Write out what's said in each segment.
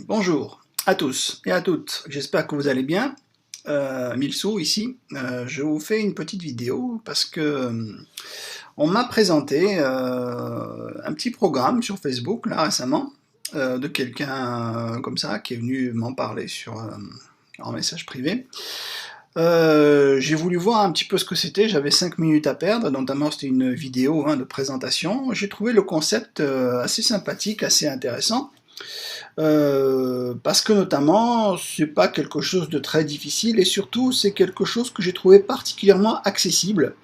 Bonjour à tous et à toutes, j'espère que vous allez bien. Milsou ici. Je vous fais une petite vidéo parce que on m'a présenté un petit programme sur Facebook là récemment de quelqu'un comme ça qui est venu m'en parler en message privé. J'ai voulu voir un petit peu ce que c'était, j'avais 5 minutes à perdre, notamment c'était une vidéo de présentation. J'ai trouvé le concept assez sympathique, assez intéressant. Parce que notamment, c'est pas quelque chose de très difficile et surtout c'est quelque chose que j'ai trouvé particulièrement accessible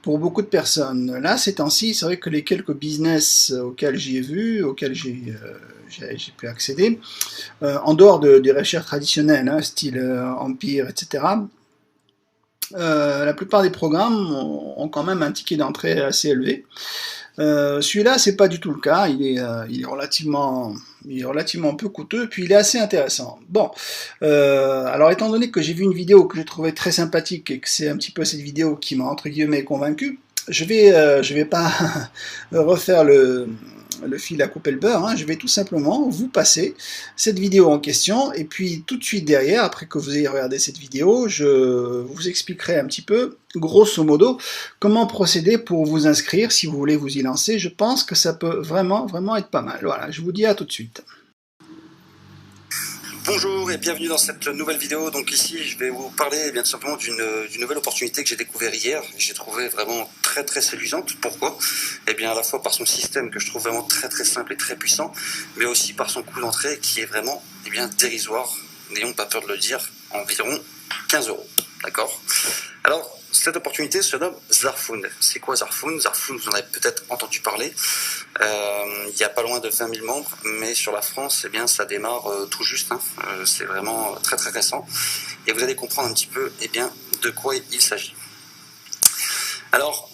pour beaucoup de personnes. Là, ces temps-ci, c'est vrai que les quelques business auxquels j'y ai vu, auxquels j'ai pu accéder, en dehors des recherches traditionnelles, style Empire, etc., la plupart des programmes ont quand même un ticket d'entrée assez élevé. Celui-là, c'est pas du tout le cas. Il est relativement peu coûteux, puis il est assez intéressant. Bon, alors étant donné que j'ai vu une vidéo que j'ai trouvée très sympathique et que c'est un petit peu cette vidéo qui m'a entre guillemets convaincu, je vais pas refaire le fil à couper le beurre, je vais tout simplement vous passer cette vidéo en question, et puis tout de suite derrière, après que vous ayez regardé cette vidéo, je vous expliquerai un petit peu, grosso modo, comment procéder pour vous inscrire, si vous voulez vous y lancer. Je pense que ça peut vraiment être pas mal. Voilà, je vous dis à tout de suite. Bonjour et bienvenue dans cette nouvelle vidéo. Donc ici je vais vous parler tout simplement d'une nouvelle opportunité que j'ai découvert hier. J'ai trouvé vraiment très séduisante. Pourquoi? Eh bien à la fois par son système que je trouve vraiment très simple et très puissant, mais aussi par son coût d'entrée qui est vraiment dérisoire, n'ayons pas peur de le dire, environ 15 euros. D'accord? Alors cette opportunité se nomme Zarfound. C'est quoi Zarfound? Zarfound, vous en avez peut-être entendu parler. Il n'y a pas loin de 20 000 membres, mais sur la France, eh bien, ça démarre tout juste. C'est vraiment très récent. Et vous allez comprendre un petit peu de quoi il s'agit. Alors,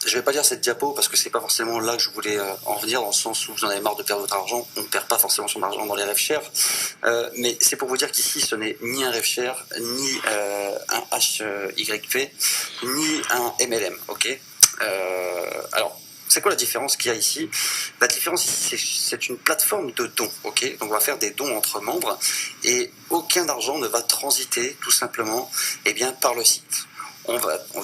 je ne vais pas dire cette diapo parce que c'est pas forcément là que je voulais en venir, dans le sens où vous en avez marre de perdre votre argent. On ne perd pas forcément son argent dans les rêves chers. Mais c'est pour vous dire qu'ici, ce n'est ni un rêve cher, ni un HYP, ni un MLM. Ok. Alors, c'est quoi la différence qu'il y a ici? La différence ici, c'est une plateforme de dons, ok? Donc on va faire des dons entre membres et aucun argent ne va transiter tout simplement par le site.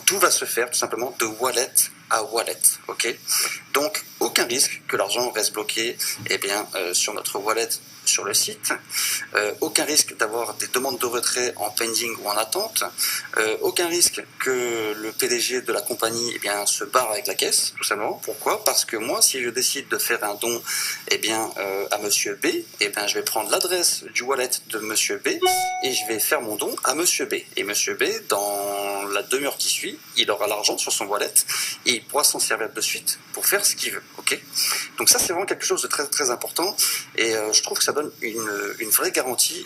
Tout va se faire tout simplement de wallet à wallet, ok? Donc aucun risque que l'argent reste bloqué sur notre wallet sur le site, aucun risque d'avoir des demandes de retrait en pending ou en attente, aucun risque que le PDG de la compagnie se barre avec la caisse, tout simplement. Pourquoi? Parce que moi, si je décide de faire un don à Monsieur B, je vais prendre l'adresse du wallet de Monsieur B et je vais faire mon don à Monsieur B. Et Monsieur B, dans la demi-heure qui suit, il aura l'argent sur son wallet et il pourra s'en servir de suite pour faire ce qu'il veut. Ok? Donc ça, c'est vraiment quelque chose de très important et je trouve que ça donne une vraie garantie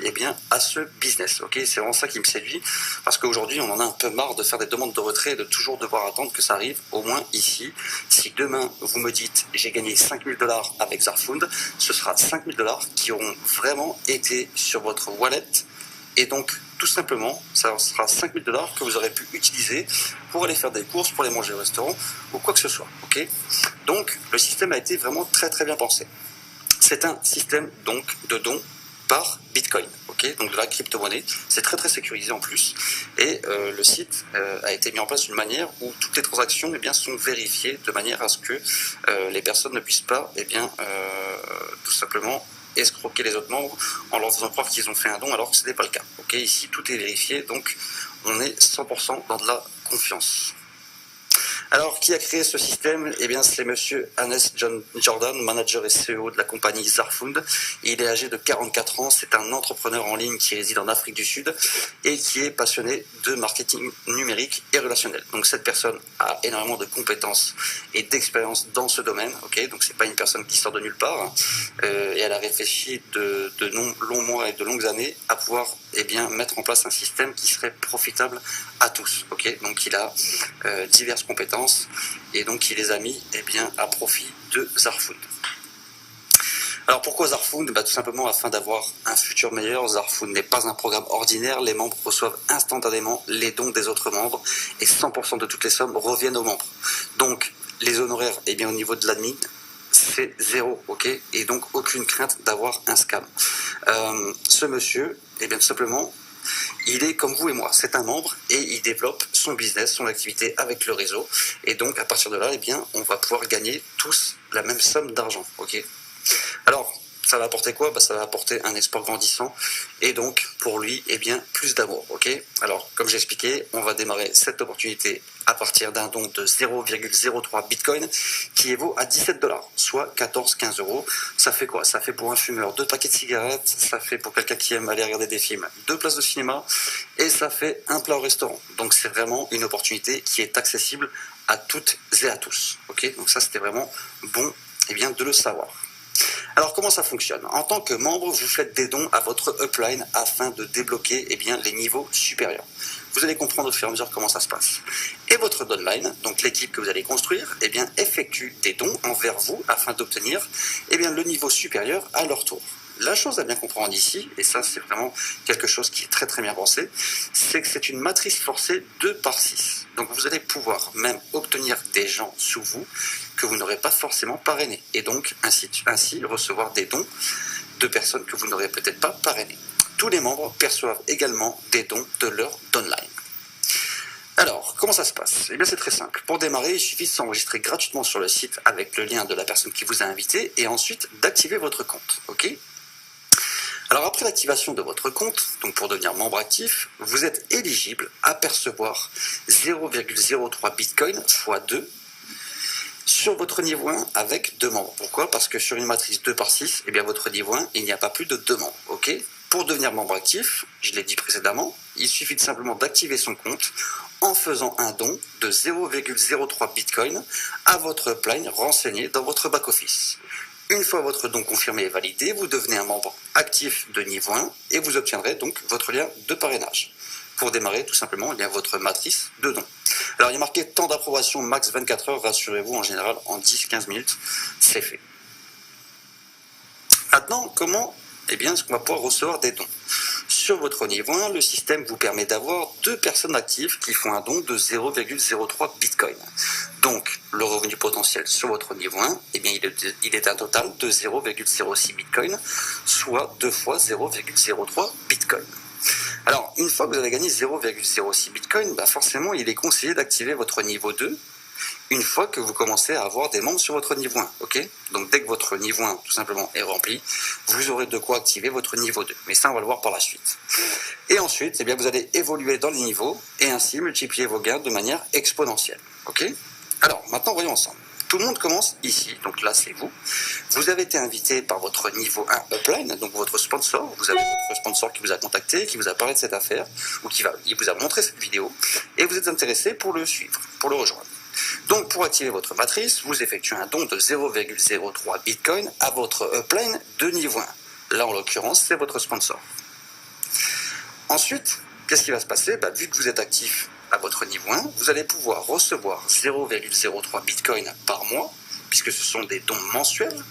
à ce business. Okay, c'est vraiment ça qui me séduit parce qu'aujourd'hui on en a un peu marre de faire des demandes de retrait et de toujours devoir attendre que ça arrive. Au moins ici, si demain vous me dites j'ai gagné 5 000 $ avec Zarfound, ce sera 5 000 $ qui auront vraiment été sur votre wallet et donc tout simplement ça sera 5 000 $ que vous aurez pu utiliser pour aller faire des courses, pour aller manger au restaurant ou quoi que ce soit. Okay, donc le système a été vraiment très bien pensé. C'est un système donc de dons par Bitcoin, ok, donc de la crypto-monnaie. C'est très sécurisé en plus. Et le site a été mis en place d'une manière où toutes les transactions sont vérifiées de manière à ce que les personnes ne puissent pas tout simplement escroquer les autres membres en leur faisant croire qu'ils ont fait un don alors que ce n'est pas le cas. Ok, ici tout est vérifié, donc on est 100% dans de la confiance. Alors, qui a créé ce système? C'est monsieur Hannes John Jordan, manager et CEO de la compagnie Zarfound. Il est âgé de 44 ans, c'est un entrepreneur en ligne qui réside en Afrique du Sud et qui est passionné de marketing numérique et relationnel. Donc cette personne a énormément de compétences et d'expérience dans ce domaine, ok? Donc c'est pas une personne qui sort de nulle part, et elle a réfléchi de longs mois et de longues années à pouvoir mettre en place un système qui serait profitable à tous, ok? Donc il a diverses compétences et donc il les a mis à profit de Zarfound. Alors pourquoi Zarfound? Tout simplement afin d'avoir un futur meilleur. Zarfound n'est pas un programme ordinaire, les membres reçoivent instantanément les dons des autres membres et 100% de toutes les sommes reviennent aux membres. Donc les honoraires au niveau de l'admin, c'est zéro, ok? Et donc aucune crainte d'avoir un scam. Ce monsieur, eh bien tout simplement, il est comme vous et moi, c'est un membre et il développe son business, son activité avec le réseau. Et donc à partir de là, eh bien, on va pouvoir gagner tous la même somme d'argent. Ok. Alors, ça va apporter quoi? Ça va apporter un espoir grandissant et donc pour lui, eh bien, plus d'amour. Ok. Alors, comme j'ai expliqué, on va démarrer cette opportunité à partir d'un don de 0,03 Bitcoin qui évaut à 17 $, soit 14-15 euros. Ça fait quoi? Ça fait pour un fumeur 2 paquets de cigarettes, ça fait pour quelqu'un qui aime aller regarder des films 2 places de cinéma et ça fait un plat au restaurant. Donc c'est vraiment une opportunité qui est accessible à toutes et à tous. Ok. Donc ça, c'était vraiment bon, eh bien, de le savoir. Alors comment ça fonctionne? En tant que membre, vous faites des dons à votre upline afin de débloquer eh bien, les niveaux supérieurs. Vous allez comprendre au fur et à mesure comment ça se passe. Et votre downline, donc l'équipe que vous allez construire, eh bien, effectue des dons envers vous afin d'obtenir eh bien, le niveau supérieur à leur tour. La chose à bien comprendre ici, et ça c'est vraiment quelque chose qui est très très bien pensé, c'est que c'est une matrice forcée 2/6. Donc vous allez pouvoir même obtenir des gens sous vous que vous n'aurez pas forcément parrainés, et donc ainsi recevoir des dons de personnes que vous n'aurez peut-être pas parrainées. Tous les membres perçoivent également des dons de leur downline. Alors, comment ça se passe? Eh bien, c'est très simple. Pour démarrer, il suffit de s'enregistrer gratuitement sur le site avec le lien de la personne qui vous a invité et ensuite d'activer votre compte. Ok? Alors après l'activation de votre compte, donc pour devenir membre actif, vous êtes éligible à percevoir 0,03 Bitcoin x 2 sur votre niveau 1 avec 2 membres. Pourquoi? Parce que sur une matrice 2/6, eh bien votre niveau 1, il n'y a pas plus de 2 membres. Ok? Pour devenir membre actif, je l'ai dit précédemment, il suffit de simplement d'activer son compte en faisant un don de 0,03 Bitcoin à votre upline renseigné dans votre back-office. Une fois votre don confirmé et validé, vous devenez un membre actif de niveau 1 et vous obtiendrez donc votre lien de parrainage. Pour démarrer, tout simplement, il y a votre matrice de dons. Alors, il y a marqué temps d'approbation max 24 heures, rassurez-vous, en général, en 10-15 minutes, c'est fait. Maintenant, comment est-ce qu'on va pouvoir recevoir des dons? Sur votre niveau 1, le système vous permet d'avoir 2 personnes actives qui font un don de 0,03 Bitcoin. Donc, le revenu potentiel sur votre niveau 1, il est un total de 0,06 Bitcoin, soit 2 fois 0,03 Bitcoin. Alors, une fois que vous avez gagné 0,06 Bitcoin, forcément, il est conseillé d'activer votre niveau 2 une fois que vous commencez à avoir des membres sur votre niveau 1. Ok? Donc, dès que votre niveau 1, tout simplement, est rempli, vous aurez de quoi activer votre niveau 2. Mais ça, on va le voir par la suite. Et ensuite, vous allez évoluer dans les niveaux et ainsi multiplier vos gains de manière exponentielle. Ok? Alors, maintenant, voyons ensemble. Tout le monde commence ici, donc là c'est vous. Vous avez été invité par votre niveau 1 upline, donc votre sponsor. Vous avez votre sponsor qui vous a contacté, qui vous a parlé de cette affaire, ou il vous a montré cette vidéo, et vous êtes intéressé pour le suivre, pour le rejoindre. Donc pour activer votre matrice, vous effectuez un don de 0,03 Bitcoin à votre upline de niveau 1. Là en l'occurrence, c'est votre sponsor. Ensuite, qu'est-ce qui va se passer? Vu que vous êtes actif à votre niveau 1, vous allez pouvoir recevoir 0,03 Bitcoin par mois, puisque ce sont des dons mensuels,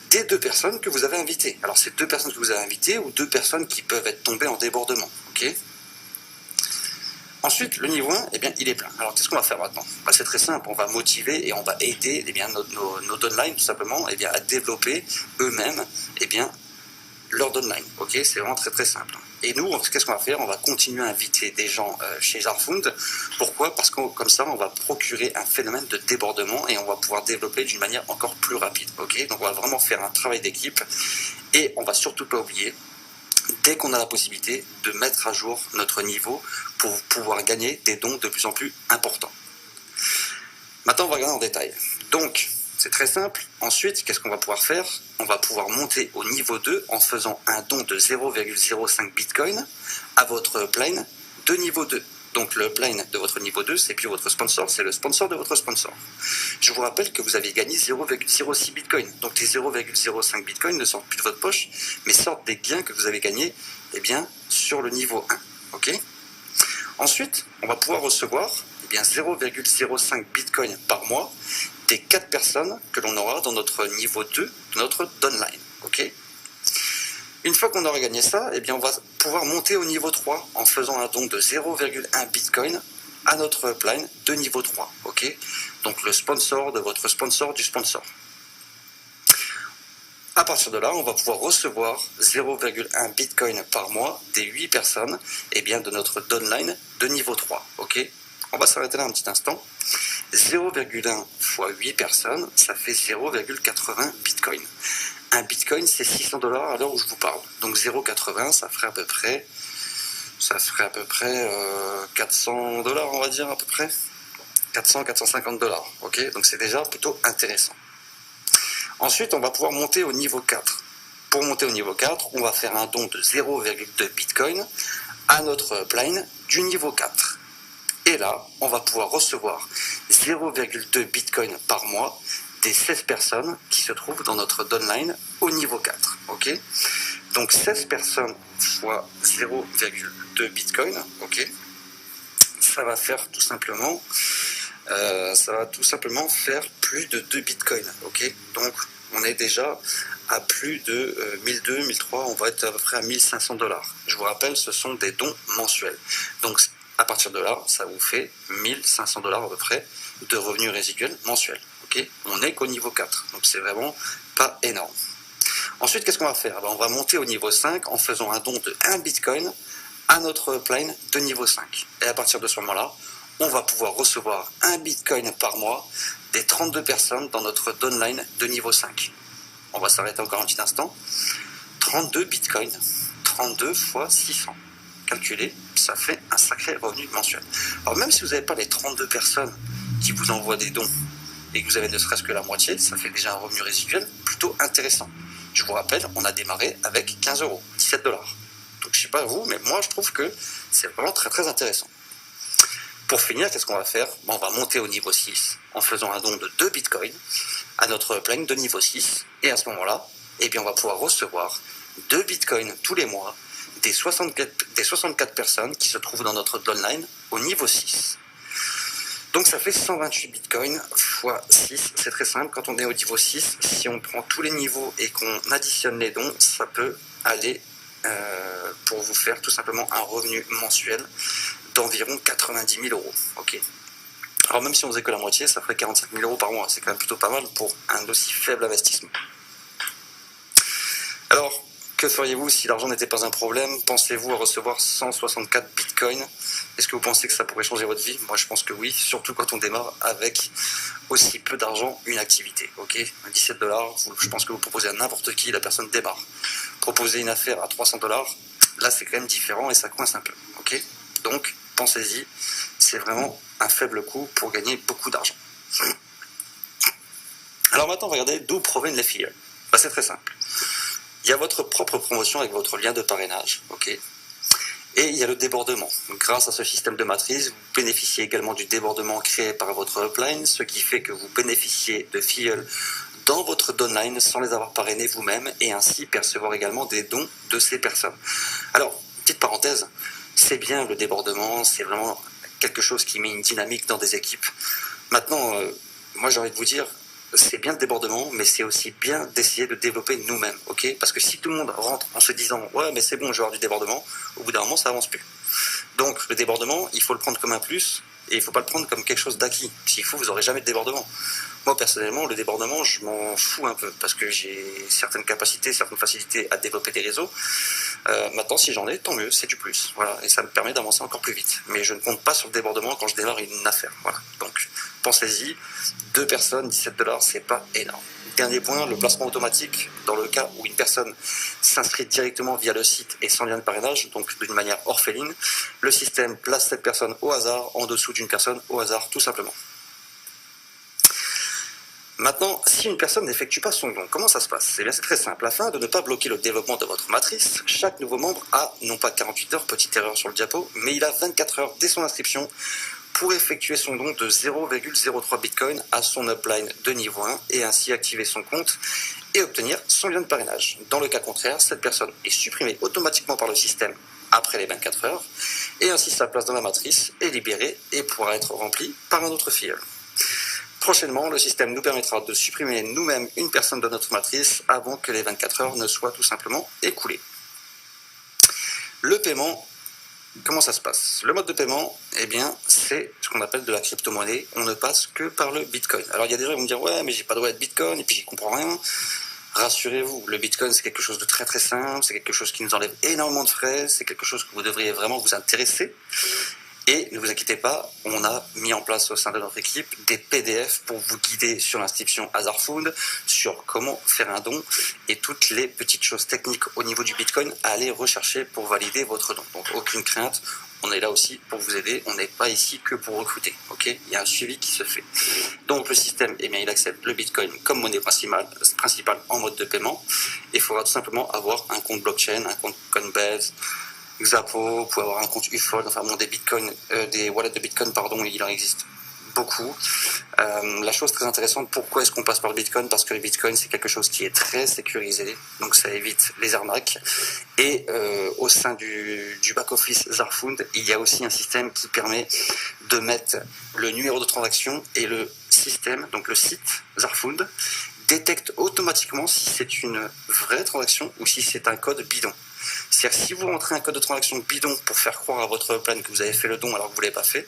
des 2 personnes que vous avez invitées. Alors c'est 2 personnes que vous avez invitées ou 2 personnes qui peuvent être tombées en débordement. Ok? Ensuite, le niveau 1, il est plein. Alors qu'est-ce qu'on va faire maintenant? C'est très simple, on va motiver et on va aider nos downlines tout simplement à développer eux-mêmes leur downline. Ok? C'est vraiment très très simple. Et nous, qu'est-ce qu'on va faire? On va continuer à inviter des gens chez Jarfund. Pourquoi? Parce que comme ça, on va procurer un phénomène de débordement et on va pouvoir développer d'une manière encore plus rapide. Ok? Donc on va vraiment faire un travail d'équipe et on va surtout pas oublier, dès qu'on a la possibilité, de mettre à jour notre niveau pour pouvoir gagner des dons de plus en plus importants. Maintenant, on va regarder en détail. Donc, c'est très simple. Ensuite, qu'est-ce qu'on va pouvoir faire? On va pouvoir monter au niveau 2 en faisant un don de 0,05 Bitcoin à votre upline de niveau 2. Donc le upline de votre niveau 2, c'est plus votre sponsor, c'est le sponsor de votre sponsor. Je vous rappelle que vous avez gagné 0,06 Bitcoin. Donc les 0,05 Bitcoin ne sortent plus de votre poche, mais sortent des gains que vous avez gagnés sur le niveau 1. Ok? Ensuite, on va pouvoir recevoir 0,05 Bitcoin par mois des 4 personnes que l'on aura dans notre niveau 2 de notre downline. Ok? Une fois qu'on aura gagné ça, on va pouvoir monter au niveau 3 en faisant un don de 0,1 Bitcoin à notre upline de niveau 3. Ok? Donc le sponsor de votre sponsor du sponsor. À partir de là, on va pouvoir recevoir 0,1 Bitcoin par mois des 8 personnes de notre downline de niveau 3. Ok, on va s'arrêter là un petit instant. 0,1 fois 8 personnes, ça fait 0,80 Bitcoin. Un Bitcoin, c'est 600 $ à l'heure où je vous parle. Donc 0,80, ça ferait à peu près 400 $, on va dire à peu près. 400-450 $. Ok, donc c'est déjà plutôt intéressant. Ensuite, on va pouvoir monter au niveau 4. Pour monter au niveau 4, on va faire un don de 0,2 Bitcoin à notre upline du niveau 4. Et là, on va pouvoir recevoir 0,2 Bitcoin par mois des 16 personnes qui se trouvent dans notre downline au niveau 4. Ok, donc 16 personnes fois 0,2 Bitcoin, ok, ça va faire tout simplement faire plus de 2 Bitcoins. Ok, donc on est déjà à plus de 1200, 1300, on va être à peu près à 1500 $. Je vous rappelle, ce sont des dons mensuels. Donc à partir de là, ça vous fait 1500 $ à peu près de revenus résiduels mensuels. Ok, on n'est qu'au niveau 4, donc c'est vraiment pas énorme. Ensuite, qu'est-ce qu'on va faire? On va monter au niveau 5 en faisant un don de 1 Bitcoin à notre upline de niveau 5. Et à partir de ce moment-là, on va pouvoir recevoir 1 Bitcoin par mois des 32 personnes dans notre downline de niveau 5. On va s'arrêter encore un petit instant. 32 Bitcoins, 32 fois 600. Calculé, ça fait un sacré revenu mensuel. Alors même si vous n'avez pas les 32 personnes qui vous envoient des dons et que vous avez ne serait-ce que la moitié, ça fait déjà un revenu résiduel plutôt intéressant. Je vous rappelle, on a démarré avec 15 €, 17 $. Donc je sais pas vous, mais moi je trouve que c'est vraiment très très intéressant. Pour finir, qu'est-ce qu'on va faire? On va monter au niveau 6 en faisant un don de 2 Bitcoins à notre upline de niveau 6. Et à ce moment-là, on va pouvoir recevoir 2 Bitcoins tous les mois des 64 personnes qui se trouvent dans notre downline au niveau 6. Donc ça fait 128 Bitcoins fois 6. C'est très simple, quand on est au niveau 6, si on prend tous les niveaux et qu'on additionne les dons, ça peut aller pour vous faire tout simplement un revenu mensuel d'environ 90 000 €. Ok. Alors même si on faisait que la moitié, ça ferait 45 000 € par mois. C'est quand même plutôt pas mal pour un aussi faible investissement. Alors, que feriez-vous si l'argent n'était pas un problème? Pensez-vous à recevoir 164 Bitcoins? Est-ce que vous pensez que ça pourrait changer votre vie? Moi, je pense que oui, surtout quand on démarre avec aussi peu d'argent une activité. Ok, 17 $, je pense que vous proposez à n'importe qui, la personne démarre. Proposez une affaire à 300 $, là, c'est quand même différent et ça coince un peu. Ok, donc, pensez-y, c'est vraiment un faible coût pour gagner beaucoup d'argent. Alors maintenant, regardez d'où proviennent les filleuls. C'est très simple. Il y a votre propre promotion avec votre lien de parrainage, ok. Et il y a le débordement. Grâce à ce système de matrice, vous bénéficiez également du débordement créé par votre upline, ce qui fait que vous bénéficiez de filleuls dans votre downline sans les avoir parrainés vous-même et ainsi percevoir également des dons de ces personnes. Alors, petite parenthèse, c'est bien le débordement, c'est vraiment quelque chose qui met une dynamique dans des équipes. Maintenant, moi j'ai envie de vous dire, c'est bien le débordement, mais c'est aussi bien d'essayer de développer nous-mêmes, ok? Parce que si tout le monde rentre en se disant « ouais, mais c'est bon, je vais avoir du débordement », au bout d'un moment, ça avance plus. Donc, le débordement, il faut le prendre comme un plus, et il ne faut pas le prendre comme quelque chose d'acquis. S'il faut, vous n'aurez jamais de débordement. Moi, personnellement, le débordement, je m'en fous un peu, parce que j'ai certaines capacités, certaines facilités à développer des réseaux. Maintenant, si j'en ai, tant mieux, c'est du plus. Voilà, et ça me permet d'avancer encore plus vite. Mais je ne compte pas sur le débordement quand je démarre une affaire. Voilà. Donc, pensez-y, 2 personnes, 17 $, c'est pas énorme. Dernier point, le placement automatique, dans le cas où une personne s'inscrit directement via le site et sans lien de parrainage, donc d'une manière orpheline, le système place cette personne au hasard en dessous d'une personne au hasard, tout simplement. Maintenant, si une personne n'effectue pas son don, comment ça se passe? Eh bien, c'est très simple. Afin de ne pas bloquer le développement de votre matrice, chaque nouveau membre a non pas 48 heures, petite erreur sur le diapo, mais il a 24 heures dès son inscription pour effectuer son don de 0,03 Bitcoin à son upline de niveau 1 et ainsi activer son compte et obtenir son lien de parrainage. Dans le cas contraire, cette personne est supprimée automatiquement par le système après les 24 heures et ainsi sa place dans la matrice est libérée et pourra être remplie par un autre filleul. Prochainement, le système nous permettra de supprimer nous-mêmes une personne de notre matrice avant que les 24 heures ne soient tout simplement écoulées. Le paiement, comment ça se passe? Le mode de paiement, eh bien, c'est ce qu'on appelle de la crypto-monnaie. On ne passe que par le Bitcoin. Alors, il y a des gens qui vont me dire « Ouais, mais j'ai pas de wallet Bitcoin et puis j'y comprends rien ». Rassurez-vous, le Bitcoin c'est quelque chose de très très simple, c'est quelque chose qui nous enlève énormément de frais, c'est quelque chose que vous devriez vraiment vous intéresser. Et ne vous inquiétez pas, on a mis en place au sein de notre équipe des PDF pour vous guider sur l'inscription à Zarfound, sur comment faire un don et toutes les petites choses techniques au niveau du Bitcoin à aller rechercher pour valider votre don. Donc aucune crainte, on est là aussi pour vous aider, on n'est pas ici que pour recruter. Ok, il y a un suivi qui se fait. Donc le système, eh bien, il accepte le Bitcoin comme monnaie principale en mode de paiement. Il faudra tout simplement avoir un compte blockchain, un compte Coinbase, Xapo, vous pouvez avoir un compte Ufod, enfin bon, des wallets de Bitcoin, pardon, il en existe beaucoup. La chose très intéressante, pourquoi est-ce qu'on passe par le Bitcoin? Parce que le Bitcoin, c'est quelque chose qui est très sécurisé, donc ça évite les arnaques. Et au sein du back-office Zarfound, il y a aussi un système qui permet de mettre le numéro de transaction et le système, donc le site Zarfound, détecte automatiquement si c'est une vraie transaction ou si c'est un code bidon. C'est-à-dire si vous rentrez un code de transaction bidon pour faire croire à votre plan que vous avez fait le don alors que vous ne l'avez pas fait,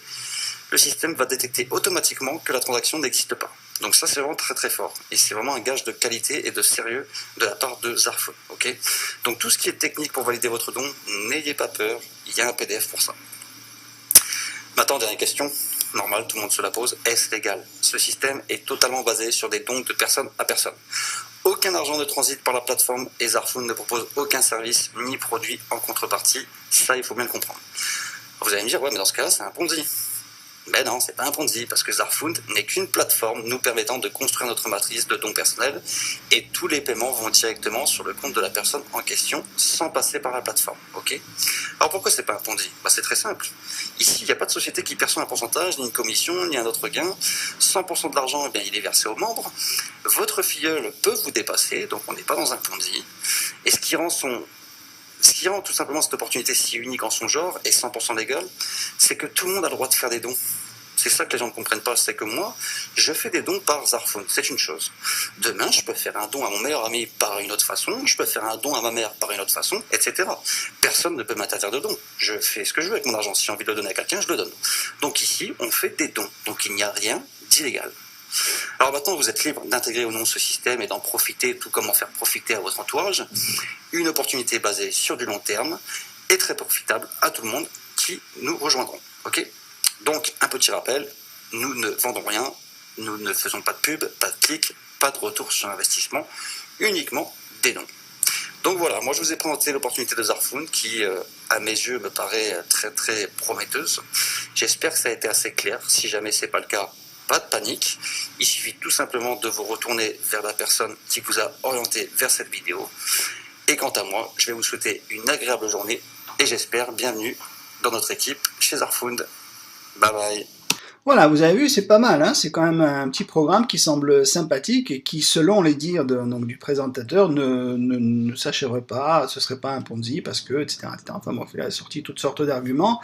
le système va détecter automatiquement que la transaction n'existe pas. Donc ça c'est vraiment très très fort et c'est vraiment un gage de qualité et de sérieux de la part de Zarfound. Okay, donc tout ce qui est technique pour valider votre don, n'ayez pas peur, il y a un PDF pour ça. Maintenant, dernière question, normale, tout le monde se la pose, est-ce légal? Ce système est totalement basé sur des dons de personne à personne. Aucun argent ne transite par la plateforme et Zarfound ne propose aucun service ni produit en contrepartie. Ça, il faut bien le comprendre. Vous allez me dire, ouais, mais dans ce cas-là, c'est un Ponzi. Ben non, c'est pas un Ponzi, parce que Zarfound n'est qu'une plateforme nous permettant de construire notre matrice de dons personnels et tous les paiements vont directement sur le compte de la personne en question sans passer par la plateforme. Ok. Alors pourquoi c'est pas un Ponzi? Ben, c'est très simple. Ici, il n'y a pas de société qui perçoit un pourcentage, ni une commission, ni un autre gain. 100% de l'argent, eh bien, il est versé aux membres. Votre filleul peut vous dépasser, donc on n'est pas dans un Ponzi. Et ce qui rend tout simplement cette opportunité si unique en son genre et 100% légale, c'est que tout le monde a le droit de faire des dons. C'est ça que les gens ne comprennent pas, c'est que moi, je fais des dons par Zarfound, c'est une chose. Demain, je peux faire un don à mon meilleur ami par une autre façon, je peux faire un don à ma mère par une autre façon, etc. Personne ne peut m'interdire de don. Je fais ce que je veux avec mon argent. Si j'ai envie de le donner à quelqu'un, je le donne. Donc ici, on fait des dons. Donc il n'y a rien d'illégal. Alors maintenant, vous êtes libre d'intégrer ou non ce système et d'en profiter, tout comme en faire profiter à votre entourage. Une opportunité basée sur du long terme et très profitable à tout le monde qui nous rejoindront. Ok ? Donc, un petit rappel, nous ne vendons rien, nous ne faisons pas de pub, pas de clics, pas de retour sur investissement, uniquement des dons. Donc voilà, moi je vous ai présenté l'opportunité de Zarfound qui, à mes yeux, me paraît très très prometteuse. J'espère que ça a été assez clair. Si jamais c'est pas le cas, pas de panique. Il suffit tout simplement de vous retourner vers la personne qui vous a orienté vers cette vidéo. Et quant à moi, je vais vous souhaiter une agréable journée et j'espère bienvenue dans notre équipe chez Zarfound. Bye bye. Voilà, vous avez vu, c'est pas mal, hein, c'est quand même un petit programme qui semble sympathique et qui, selon les dires donc, du présentateur, ne s'achèverait pas, ce serait pas un Ponzi parce que, etc. Enfin bon, il a sorti toutes sortes d'arguments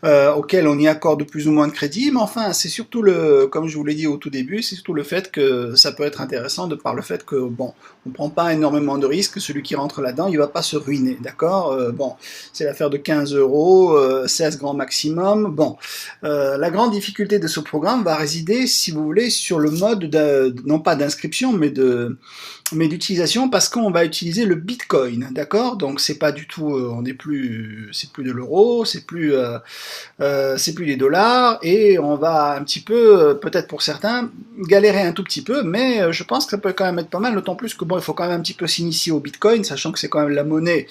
auxquels on y accorde plus ou moins de crédit, mais enfin, c'est surtout comme je vous l'ai dit au tout début, c'est surtout le fait que ça peut être intéressant de par le fait que, bon, on prend pas énormément de risques, celui qui rentre là-dedans, il va pas se ruiner, d'accord? Bon, c'est l'affaire de 15 €, 16 grand maximum, bon. La grande difficulté de ce programme va résider, si vous voulez, sur le mode, non pas d'inscription, mais d'utilisation, parce qu'on va utiliser le Bitcoin, d'accord? Donc c'est pas du tout, c'est plus de l'euro, c'est plus les dollars, et on va un petit peu, peut-être pour certains, galérer un tout petit peu, mais je pense que ça peut quand même être pas mal, d'autant plus que bon, il faut quand même un petit peu s'initier au Bitcoin, sachant que c'est quand même la monnaie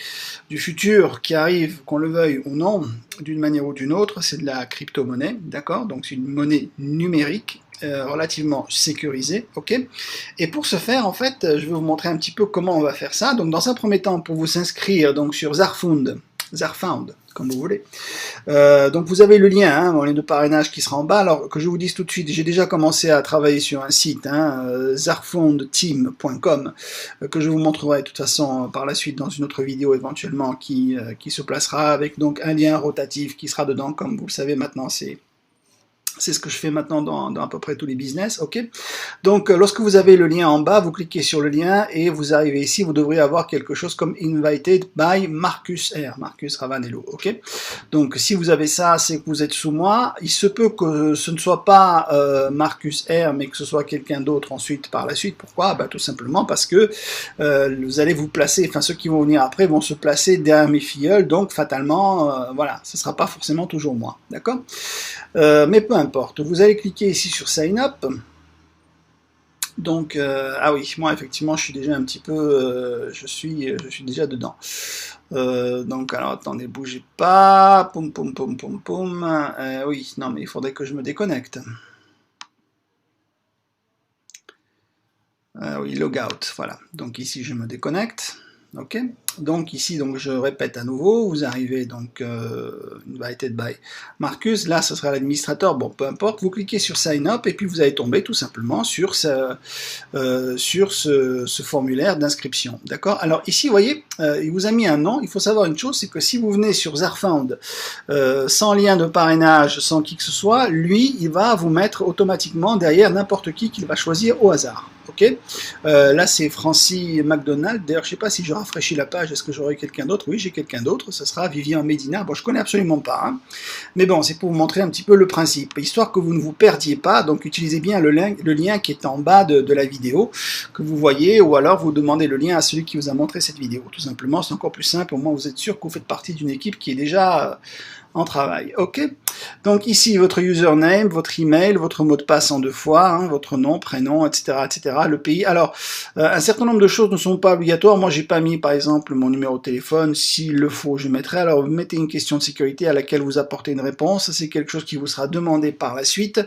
du futur qui arrive, qu'on le veuille ou non, d'une manière ou d'une autre, c'est de la crypto-monnaie, d'accord? Donc c'est une monnaie numérique, relativement sécurisée, ok? Et pour ce faire, en fait, je vais vous montrer un petit peu comment on va faire ça. Donc dans un premier temps, pour vous inscrire donc sur Zarfound, comme vous voulez. Donc vous avez le lien, hein, mon lien de parrainage qui sera en bas. Alors que je vous dise tout de suite, j'ai déjà commencé à travailler sur un site, hein, zarfoundteam.com, que je vous montrerai de toute façon par la suite dans une autre vidéo éventuellement qui se placera avec donc un lien rotatif qui sera dedans, comme vous le savez maintenant, C'est ce que je fais maintenant dans à peu près tous les business, ok. Donc, lorsque vous avez le lien en bas, vous cliquez sur le lien et vous arrivez ici, vous devriez avoir quelque chose comme Invited by Marcus R, Marcus Ravanello, ok. Donc, si vous avez ça, c'est que vous êtes sous moi. Il se peut que ce ne soit pas Marcus R, mais que ce soit quelqu'un d'autre ensuite, par la suite. Pourquoi? Bah, tout simplement parce que vous allez vous placer, enfin, ceux qui vont venir après vont se placer derrière mes filleuls, donc fatalement, voilà, ce ne sera pas forcément toujours moi, d'accord. Mais peu importe, vous allez cliquer ici sur Sign Up. Donc, ah oui, moi effectivement, je suis déjà un petit peu, je suis déjà dedans. Donc, alors attendez, bougez pas. Poum, poum, poum, poum, poum. Oui, non, mais il faudrait que je me déconnecte. Oui, logout, voilà. Donc ici, je me déconnecte. Ok. Donc ici, donc je répète à nouveau, vous arrivez donc invited by Marcus, là ce sera l'administrateur, bon peu importe, vous cliquez sur sign up et puis vous allez tomber tout simplement sur ce formulaire d'inscription, d'accord. Alors ici vous voyez, il vous a mis un nom, il faut savoir une chose, c'est que si vous venez sur Zarfound sans lien de parrainage, sans qui que ce soit, lui il va vous mettre automatiquement derrière n'importe qui qu'il va choisir au hasard. Ok, là c'est Francis McDonald. D'ailleurs, je sais pas si je rafraîchis la page, est-ce que j'aurai quelqu'un d'autre? Oui, j'ai quelqu'un d'autre. Ce sera Vivian Medina. Bon, je connais absolument pas, hein. Mais bon, c'est pour vous montrer un petit peu le principe, histoire que vous ne vous perdiez pas. Donc, utilisez bien le lien qui est en bas de la vidéo que vous voyez, ou alors vous demandez le lien à celui qui vous a montré cette vidéo. Tout simplement, c'est encore plus simple. Au moins, vous êtes sûr que vous faites partie d'une équipe qui est déjà en travail. Ok. Donc ici, votre username, votre email, votre mot de passe en 2 fois, hein, votre nom, prénom, etc., etc., le pays. Alors, un certain nombre de choses ne sont pas obligatoires. Moi, j'ai pas mis, par exemple, mon numéro de téléphone. S'il le faut, je mettrai. Alors, vous mettez une question de sécurité à laquelle vous apportez une réponse. C'est quelque chose qui vous sera demandé par la suite,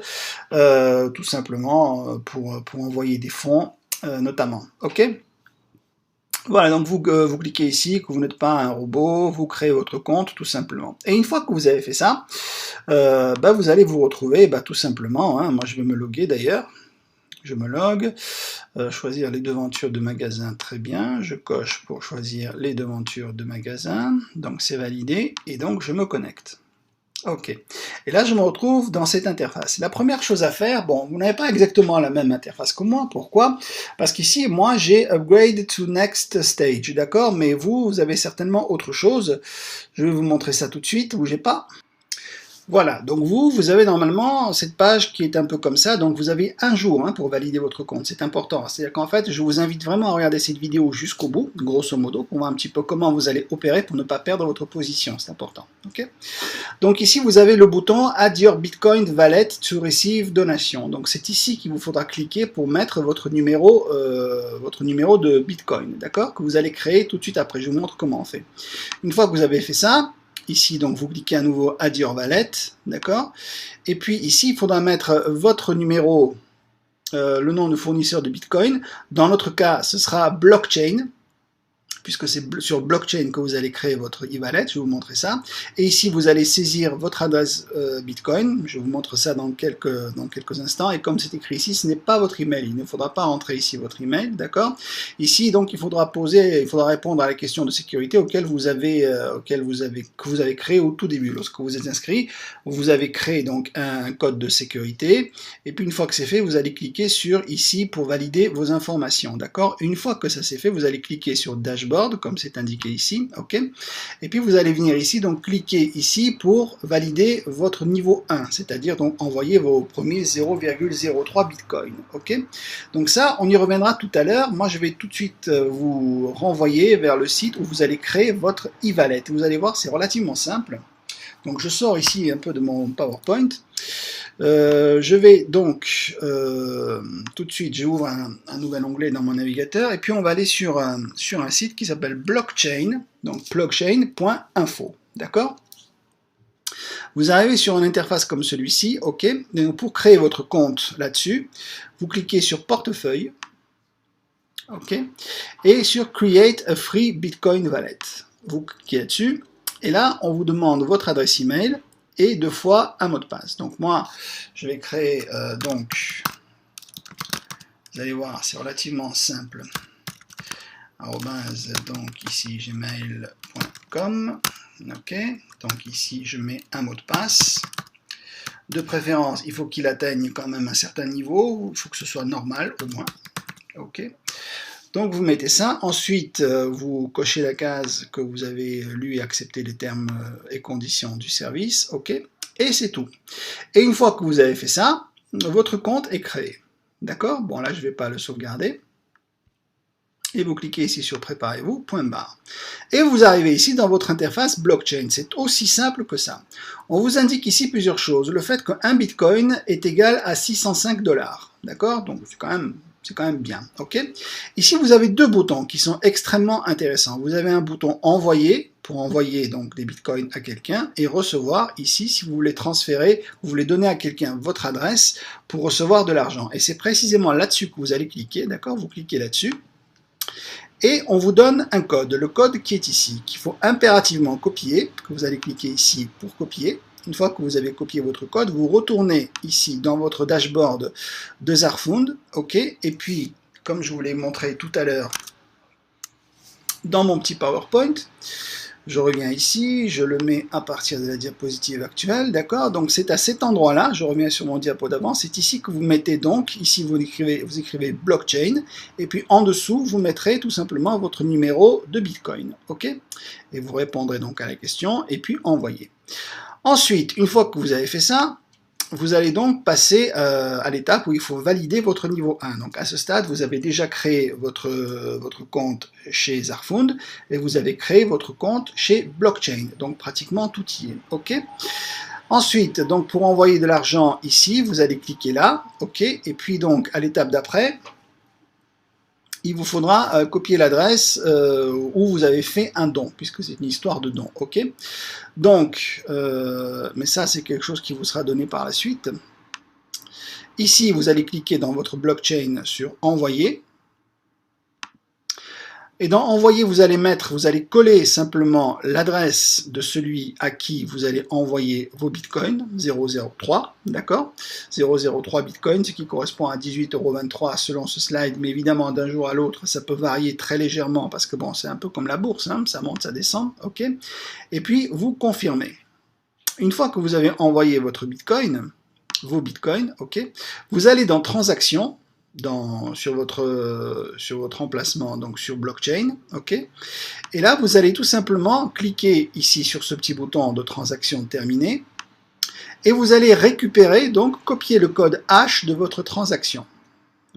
tout simplement pour envoyer des fonds, notamment. Ok. Voilà, donc vous cliquez ici, que vous n'êtes pas un robot, vous créez votre compte, tout simplement. Et une fois que vous avez fait ça, vous allez vous retrouver, tout simplement, hein, moi je vais me loguer d'ailleurs, je me log, choisir les devantures de magasin, très bien, je coche pour choisir les devantures de magasin, donc c'est validé, et donc je me connecte. Ok, et là je me retrouve dans cette interface. La première chose à faire, bon, vous n'avez pas exactement la même interface que moi, pourquoi? Parce qu'ici, moi j'ai Upgrade to Next Stage, d'accord? Mais vous avez certainement autre chose. Je vais vous montrer ça tout de suite, bougez pas. Voilà, donc vous avez normalement cette page qui est un peu comme ça, donc vous avez un jour hein, pour valider votre compte, c'est important. C'est-à-dire qu'en fait, je vous invite vraiment à regarder cette vidéo jusqu'au bout, grosso modo, pour voir un petit peu comment vous allez opérer pour ne pas perdre votre position, c'est important. Okay. Donc ici, vous avez le bouton Add your Bitcoin Wallet to receive donation. Donc c'est ici qu'il vous faudra cliquer pour mettre votre numéro de Bitcoin, d'accord, que vous allez créer tout de suite après. Je vous montre comment on fait. Une fois que vous avez fait ça, ici, donc, vous cliquez à nouveau Add your wallet, d'accord? Et puis ici, il faudra mettre votre numéro, le nom de fournisseur de Bitcoin. Dans notre cas, ce sera blockchain, puisque c'est sur blockchain que vous allez créer votre e-wallet, je vais vous montrer ça. Et ici, vous allez saisir votre adresse Bitcoin, je vous montre ça dans quelques instants, et comme c'est écrit ici, ce n'est pas votre email, il ne faudra pas entrer ici votre email, d'accord? Ici, donc, il faudra répondre à la question de sécurité que vous avez créé au tout début. Lorsque vous êtes inscrit, vous avez créé donc un code de sécurité, et puis une fois que c'est fait, vous allez cliquer sur ici pour valider vos informations, d'accord? Une fois que ça c'est fait, vous allez cliquer sur Dashboard, comme c'est indiqué ici, ok. Et puis vous allez venir ici, donc cliquer ici pour valider votre niveau 1, c'est-à-dire donc envoyer vos premiers 0,03 Bitcoin, ok. Donc ça, on y reviendra tout à l'heure. Moi, je vais tout de suite vous renvoyer vers le site où vous allez créer votre e-wallet. Vous allez voir, c'est relativement simple. Donc je sors ici un peu de mon PowerPoint. Je vais donc tout de suite, j'ouvre un nouvel onglet dans mon navigateur et puis on va aller sur un site qui s'appelle Blockchain, donc blockchain.info, d'accord? Vous arrivez sur une interface comme celui-ci, ok? Donc pour créer votre compte là-dessus, vous cliquez sur Portefeuille, ok? Et sur Create a Free Bitcoin Wallet. Vous cliquez là-dessus et là, on vous demande votre adresse email et 2 fois un mot de passe. Donc moi, je vais créer donc, vous allez voir, c'est relativement simple. Donc ici gmail.com, ok. Donc ici je mets un mot de passe. De préférence, il faut qu'il atteigne quand même un certain niveau, il faut que ce soit normal au moins. Ok. Donc vous mettez ça, ensuite vous cochez la case que vous avez lu et accepté les termes et conditions du service, ok, et c'est tout. Et une fois que vous avez fait ça, votre compte est créé. D'accord? Bon là je ne vais pas le sauvegarder. Et vous cliquez ici sur préparez-vous, point barre. Et vous arrivez ici dans votre interface blockchain. C'est aussi simple que ça. On vous indique ici plusieurs choses. Le fait qu'un bitcoin est égal à 605 $. D'accord? Donc c'est quand même bien. Ok? Ici vous avez deux boutons qui sont extrêmement intéressants. Vous avez un bouton envoyer pour envoyer donc des bitcoins à quelqu'un et recevoir ici si vous voulez transférer, vous voulez donner à quelqu'un votre adresse pour recevoir de l'argent. Et c'est précisément là-dessus que vous allez cliquer. D'accord? Vous cliquez là-dessus. Et on vous donne un code, le code qui est ici, qu'il faut impérativement copier, que vous allez cliquer ici pour copier. Une fois que vous avez copié votre code, vous retournez ici dans votre dashboard de Zarfund, ok, et puis, comme je vous l'ai montré tout à l'heure, dans mon petit PowerPoint, je reviens ici, je le mets à partir de la diapositive actuelle, d'accord? Donc c'est à cet endroit-là, je reviens sur mon diapo d'avant, c'est ici que vous mettez donc, ici vous écrivez blockchain, et puis en dessous, vous mettrez tout simplement votre numéro de Bitcoin, ok? Et vous répondrez donc à la question, et puis envoyer. Ensuite, une fois que vous avez fait ça, vous allez donc passer à l'étape où il faut valider votre niveau 1. Donc à ce stade, vous avez déjà créé votre compte chez Zarfund et vous avez créé votre compte chez Blockchain. Donc pratiquement tout y est. OK. Ensuite, donc pour envoyer de l'argent ici, vous allez cliquer là. OK. Et puis donc à l'étape d'après, il vous faudra copier l'adresse où vous avez fait un don, puisque c'est une histoire de don, ok? Donc, mais ça c'est quelque chose qui vous sera donné par la suite. Ici, vous allez cliquer dans votre blockchain sur envoyer. Et dans envoyer, vous allez coller simplement l'adresse de celui à qui vous allez envoyer vos bitcoins, 003, d'accord? 003 bitcoins, ce qui correspond à 18,23 € selon ce slide, mais évidemment d'un jour à l'autre, ça peut varier très légèrement parce que bon, c'est un peu comme la bourse, hein, ça monte, ça descend, ok? Et puis, vous confirmez. Une fois que vous avez envoyé votre bitcoin, vos bitcoins, ok, vous allez dans transactions, sur votre emplacement, donc sur blockchain, ok, et là vous allez tout simplement cliquer ici sur ce petit bouton de transaction terminée et vous allez récupérer, donc copier le code hash de votre transaction.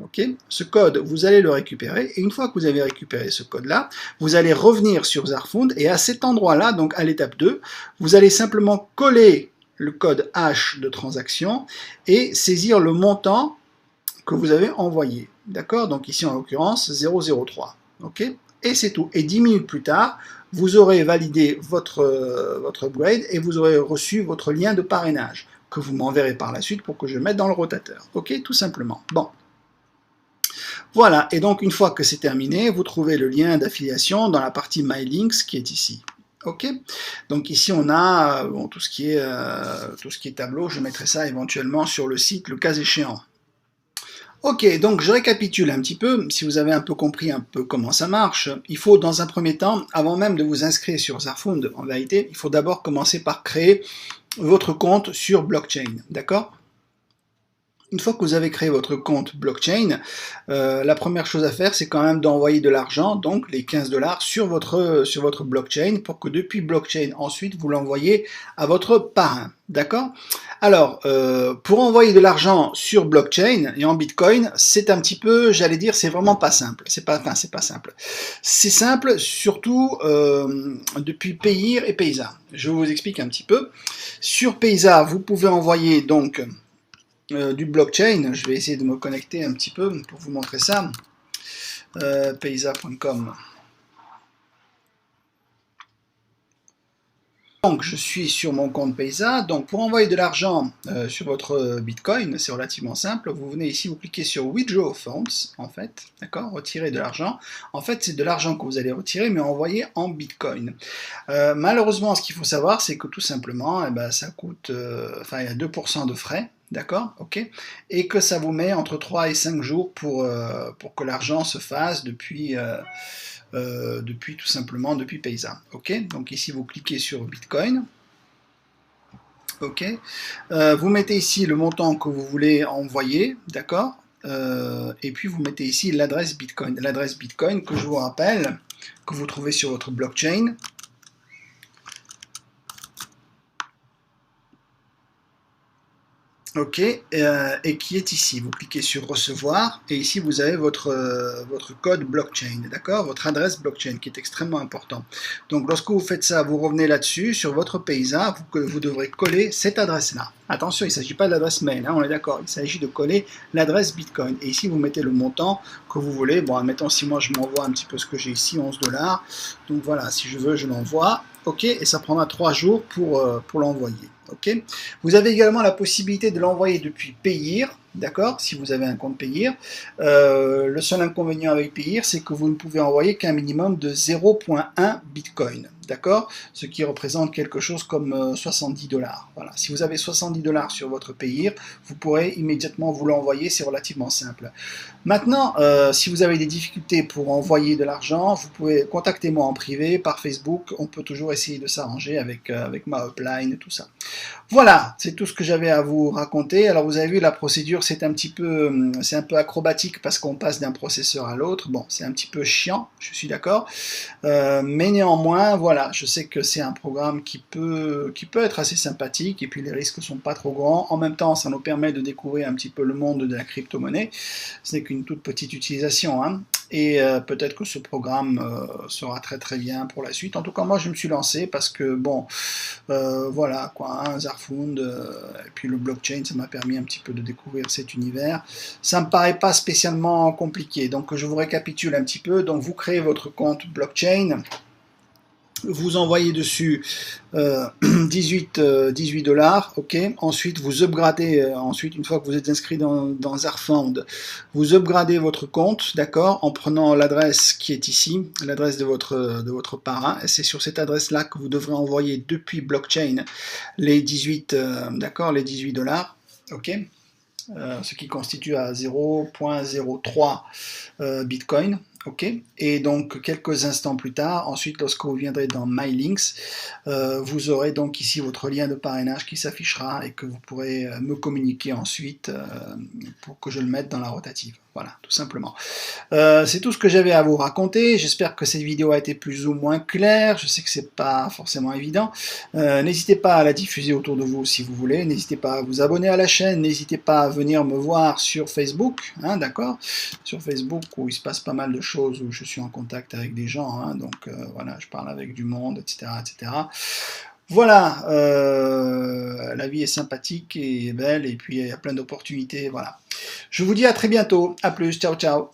Ok, ce code, vous allez le récupérer, et une fois que vous avez récupéré ce code-là, vous allez revenir sur Zarfund, et à cet endroit-là, donc à l'étape 2, vous allez simplement coller le code hash de transaction et saisir le montant que vous avez envoyé. D'accord? Donc ici en l'occurrence 003. Ok? Et c'est tout. Et 10 minutes plus tard, vous aurez validé votre upgrade et vous aurez reçu votre lien de parrainage que vous m'enverrez par la suite pour que je mette dans le rotateur. Ok? Tout simplement. Bon. Voilà. Et donc une fois que c'est terminé, vous trouvez le lien d'affiliation dans la partie My Links qui est ici. Ok, donc ici on a bon, tout ce qui est tableau. Je mettrai ça éventuellement sur le site le cas échéant. Ok, donc je récapitule un petit peu, si vous avez un peu compris un peu comment ça marche, il faut dans un premier temps, avant même de vous inscrire sur Zarfund, en vérité, il faut d'abord commencer par créer votre compte sur blockchain, d'accord? Une fois que vous avez créé votre compte blockchain, la première chose à faire, c'est quand même d'envoyer de l'argent, donc les 15 $ sur votre blockchain, pour que depuis blockchain, ensuite, vous l'envoyez à votre parrain. D'accord? Alors, pour envoyer de l'argent sur blockchain et en bitcoin, c'est un petit peu, j'allais dire, c'est vraiment pas simple. C'est pas simple. C'est simple, surtout depuis Payeer et Payza. Je vous explique un petit peu. Sur Payza, vous pouvez envoyer donc du blockchain. Je vais essayer de me connecter un petit peu pour vous montrer ça. Payza.com. Donc je suis sur mon compte Payza. Donc pour envoyer de l'argent sur votre Bitcoin, c'est relativement simple. Vous venez ici, vous cliquez sur Withdraw Funds, en fait, d'accord, retirer de l'argent. En fait, c'est de l'argent que vous allez retirer, mais envoyer en Bitcoin. Malheureusement, ce qu'il faut savoir, c'est que tout simplement, eh ben, ça coûte, enfin, il y a 2% de frais. D'accord, ok, et que ça vous met entre 3 et 5 jours pour que l'argent se fasse depuis tout simplement depuis Payza. Ok, donc ici vous cliquez sur Bitcoin Ok. Vous mettez ici le montant que vous voulez envoyer, d'accord. Et puis vous mettez ici l'adresse Bitcoin. L'adresse Bitcoin que je vous rappelle, que vous trouvez sur votre blockchain. Ok, et qui est ici. Vous cliquez sur recevoir et ici vous avez votre code blockchain, d'accord, votre adresse blockchain qui est extrêmement important. Donc lorsque vous faites ça, vous revenez là-dessus, sur votre paysan, vous devrez coller cette adresse-là. Attention, il ne s'agit pas de l'adresse mail, hein, on est d'accord, il s'agit de coller l'adresse Bitcoin. Et ici vous mettez le montant que vous voulez. Bon, admettons si moi je m'envoie un petit peu ce que j'ai ici, 11 $. Donc voilà, si je veux, je l'envoie. Ok, et ça prendra 3 jours pour l'envoyer. Ok. Vous avez également la possibilité de l'envoyer depuis Payeer, d'accord, si vous avez un compte Payeer. Le seul inconvénient avec Payeer, c'est que vous ne pouvez envoyer qu'un minimum de 0,1 Bitcoin, d'accord, ce qui représente quelque chose comme 70 $. Voilà. Si vous avez 70 $ sur votre Payeer, vous pourrez immédiatement vous l'envoyer, c'est relativement simple. Maintenant, si vous avez des difficultés pour envoyer de l'argent, vous pouvez contacter moi en privé par Facebook, on peut toujours essayer de s'arranger avec ma upline et tout ça. Voilà, c'est tout ce que j'avais à vous raconter. Alors vous avez vu, la procédure c'est un peu acrobatique parce qu'on passe d'un processeur à l'autre. Bon, c'est un petit peu chiant, je suis d'accord. Mais néanmoins, voilà, je sais que c'est un programme qui peut être assez sympathique et puis les risques sont pas trop grands. En même temps, ça nous permet de découvrir un petit peu le monde de la crypto-monnaie. Ce n'est qu'une toute petite utilisation, hein. Et peut-être que ce programme sera très très bien pour la suite. En tout cas, moi je me suis lancé parce que bon, voilà quoi, hein, Zarfund et puis le blockchain, ça m'a permis un petit peu de découvrir cet univers. Ça me paraît pas spécialement compliqué. Donc je vous récapitule un petit peu. Donc vous créez votre compte blockchain. Vous envoyez dessus 18 $, ok. Ensuite, vous upgradez, ensuite, une fois que vous êtes inscrit dans Zarfund, vous upgradez votre compte, d'accord, en prenant l'adresse qui est ici, l'adresse de votre parrain. C'est sur cette adresse-là que vous devrez envoyer depuis blockchain les 18, d'accord, les 18 $, ok. Ce qui constitue à 0,03 Bitcoin. Ok, et donc quelques instants plus tard, ensuite lorsque vous viendrez dans MyLinks, vous aurez donc ici votre lien de parrainage qui s'affichera et que vous pourrez me communiquer ensuite pour que je le mette dans la rotative. Voilà, tout simplement. C'est tout ce que j'avais à vous raconter. J'espère que cette vidéo a été plus ou moins claire. Je sais que c'est pas forcément évident. N'hésitez pas à la diffuser autour de vous si vous voulez. N'hésitez pas à vous abonner à la chaîne. N'hésitez pas à venir me voir sur Facebook, hein, d'accord, sur Facebook où il se passe pas mal de choses, où je suis en contact avec des gens. Hein, donc voilà, je parle avec du monde, etc., etc. Voilà, la vie est sympathique et belle, et puis il y a plein d'opportunités, voilà. Je vous dis à très bientôt, à plus, ciao ciao.